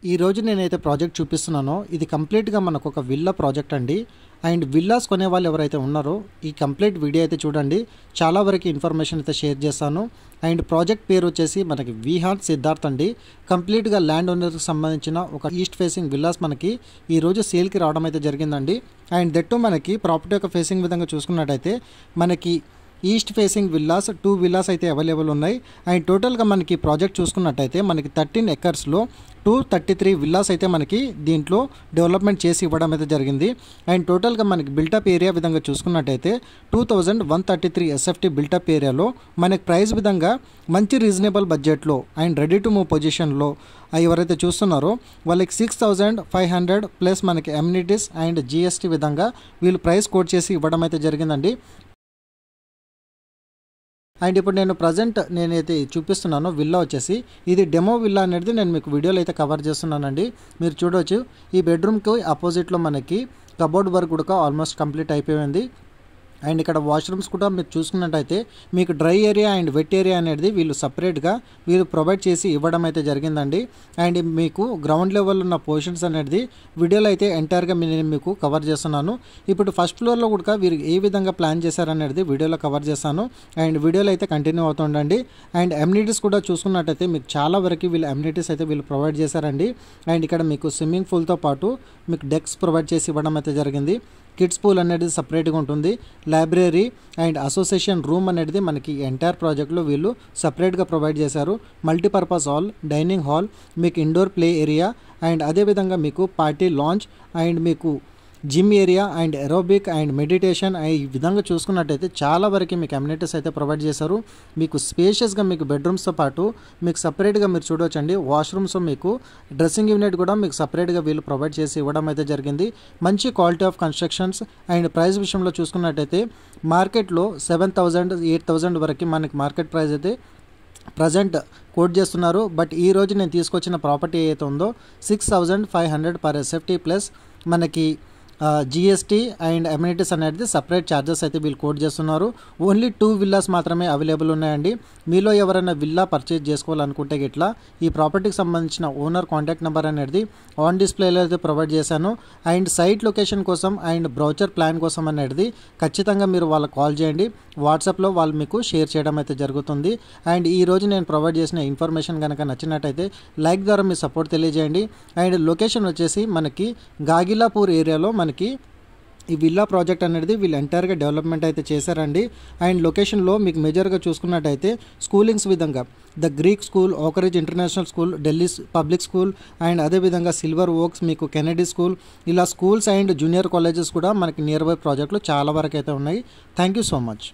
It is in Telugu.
ఈ రోజు నేనైతే ప్రాజెక్ట్ చూపిస్తున్నానో ఇది కంప్లీట్గా మనకు ఒక విల్లా ప్రాజెక్ట్ అండి. అండ్ విల్లాస్ కొనే వాళ్ళు ఎవరైతే ఉన్నారో ఈ కంప్లీట్ వీడియో అయితే చూడండి. చాలా వరకు ఇన్ఫర్మేషన్ అయితే షేర్ చేస్తాను. అండ్ ప్రాజెక్ట్ పేరు వచ్చేసి మనకి విహాన్ సిద్ధార్థ్ అండి. కంప్లీట్గా ల్యాండ్ ఓనర్కి సంబంధించిన ఒక ఈస్ట్ ఫేసింగ్ విల్లాస్ మనకి ఈరోజు సేల్కి రావడం అయితే జరిగిందండి. అండ్ దట్టు మనకి ప్రాపర్టీ యొక్క ఫేసింగ్ విధంగా చూసుకున్నట్టయితే మనకి ఈస్ట్ ఫేసింగ్ విల్లాస్ 2 విల్లాస్ అయితే అవైలబుల్ ఉన్నాయి. అండ్ టోటల్గా మనకి ప్రాజెక్ట్ చూసుకున్నట్టయితే మనకి 13 ఎకర్స్లో 233 విల్లాస్ అయితే మనకి దీంట్లో డెవలప్మెంట్ చేసి ఇవ్వడం అయితే జరిగింది. అండ్ టోటల్గా మనకి బిల్టప్ ఏరియా విధంగా చూసుకున్నట్టయితే 2133 ఎస్ఎఫ్టీ బిల్టప్ ఏరియాలో మనకి ప్రైస్ విధంగా మంచి రీజనబుల్ బడ్జెట్లో అండ్ రెడీ టు మూవ్ పొజిషన్లో ఎవరైతే చూస్తున్నారో వాళ్ళకి 6500 ప్లస్ మనకి అమ్యూనిటీస్ అండ్ జిఎస్టీ విధంగా వీళ్ళు ప్రైస్ కోట్ చేసి ఇవ్వడం అయితే జరిగిందండి. అండ్ ఇప్పుడు నేనైతే చూపిస్తున్నాను విల్లా వచ్చేసి ఇది డెమో విల్లా అనేది నేను మీకు వీడియోలో అయితే కవర్ చేస్తున్నానండి. మీరు చూడవచ్చు ఈ బెడ్రూమ్కి ఆపోజిట్లో మనకి కబోర్డ్ వర్క్ కూడా ఆల్మోస్ట్ కంప్లీట్ అయిపోయింది. అండ్ ఇక్కడ వాష్రూమ్స్ కూడా మీరు చూసుకున్నట్టయితే మీకు dry area and wet area అనేది వీళ్ళు సపరేట్గా వీళ్ళు ప్రొవైడ్ చేసి ఇవ్వడం అయితే జరిగిందండి. అండ్ మీకు గ్రౌండ్ లెవెల్ ఉన్న పొజిషన్స్ అనేది వీడియోలో అయితే ఎంటైర్గా నేను మీకు కవర్ చేస్తున్నాను. ఇప్పుడు ఫస్ట్ ఫ్లోర్లో కూడా వీరు ఏ విధంగా ప్లాన్ చేశారనేది వీడియోలో కవర్ చేస్తాను. అండ్ వీడియోలో అయితే కంటిన్యూ అవుతుండండి. అండ్ అమ్యూనిటీస్ కూడా చూసుకున్నట్టయితే మీకు చాలా వరకు వీళ్ళు అమ్యూనిటీస్ అయితే వీళ్ళు ప్రొవైడ్ చేశారండి. అండ్ ఇక్కడ మీకు స్విమ్మింగ్ పూల్తో పాటు మీకు డెక్స్ ప్రొవైడ్ చేసి ఇవ్వడం అయితే జరిగింది. కిడ్స్ పూల్ అనేది సపరేట్గా ఉంటుంది. లైబ్రరీ అండ్ అసోసియేషన్ రూమ్ అనేది మనకి ఎంటైర్ ప్రాజెక్ట్లో వీళ్ళు సపరేట్గా ప్రొవైడ్ చేశారు. మల్టీపర్పస్ హాల్, డైనింగ్ హాల్, మీకు ఇండోర్ ప్లే ఏరియా అండ్ అదేవిధంగా మీకు పార్టీ లాంచ్ అండ్ మీకు gym area and aerobic and meditation ఈ విధంగా చూసుకున్నట్టయితే చాలా వరకు మీకు అమ్యూనిటీస్ అయితే ప్రొవైడ్ చేశారు. మీకు స్పేషియస్గా మీకు బెడ్రూమ్స్తో పాటు మీకు సపరేట్గా మీరు చూడవచ్చండి వాష్రూమ్స్, మీకు డ్రెస్సింగ్ యూనిట్ కూడా మీకు సపరేట్గా వీళ్ళు ప్రొవైడ్ చేసి ఇవ్వడం అయితే జరిగింది. మంచి quality of constructions and price విషయంలో చూసుకున్నట్టయితే మార్కెట్లో 7000 8000 వరకు మనకి మార్కెట్ ప్రైస్ అయితే ప్రజెంట్ కోట్ చేస్తున్నారు. బట్ ఈ రోజు నేను తీసుకొచ్చిన ప్రాపర్టీ ఏదైతే ఉందో 6500 పర్ ఎస్ఎఫ్టీ ప్లస్ మనకి జిఎస్టీ అండ్ అమ్యూనిటీస్ అనేది సపరేట్ ఛార్జెస్ అయితే వీళ్ళు కోట్ చేస్తున్నారు. ఓన్లీ 2 విల్లాస్ మాత్రమే అవైలబుల్ ఉన్నాయండి. మీలో ఎవరైనా విల్లా పర్చేజ్ చేసుకోవాలనుకుంటే ఇట్లా ఈ ప్రాపర్టీకి సంబంధించిన ఓనర్ కాంటాక్ట్ నెంబర్ అనేది ఆన్ డిస్ప్లేలో అయితే ప్రొవైడ్ చేశాను. అండ్ సైట్ లొకేషన్ కోసం అండ్ బ్రౌచర్ ప్లాన్ కోసం అనేది ఖచ్చితంగా మీరు వాళ్ళకి కాల్ చేయండి. వాట్సాప్లో వాళ్ళు మీకు షేర్ చేయడం అయితే జరుగుతుంది. అండ్ ఈరోజు నేను ప్రొవైడ్ చేసిన ఇన్ఫర్మేషన్ కనుక నచ్చినట్టయితే లైక్ ద్వారా మీ సపోర్ట్ తెలియజేయండి. అండ్ లొకేషన్ వచ్చేసి మనకి గాగిలాపూర్ ఏరియాలో మనకి ఈ విల్లా ప్రాజెక్ట్ అనేది వీళ్ళు ఎంటైర్గా డెవలప్మెంట్ అయితే చేశారండి. అండ్ లొకేషన్లో మీకు మేజర్గా చూసుకున్నట్టయితే స్కూలింగ్స్ విధంగా the Greek school, Oakridge international school, Delhi public school and అదేవిధంగా సిల్వర్ ఓక్స్, మీకు కెనడీ స్కూల్, ఇలా స్కూల్స్ అండ్ జూనియర్ కాలేజెస్ కూడా మనకి నియర్ బై ప్రాజెక్టులు చాలా వరకు అయితే ఉన్నాయి. Thank you so much.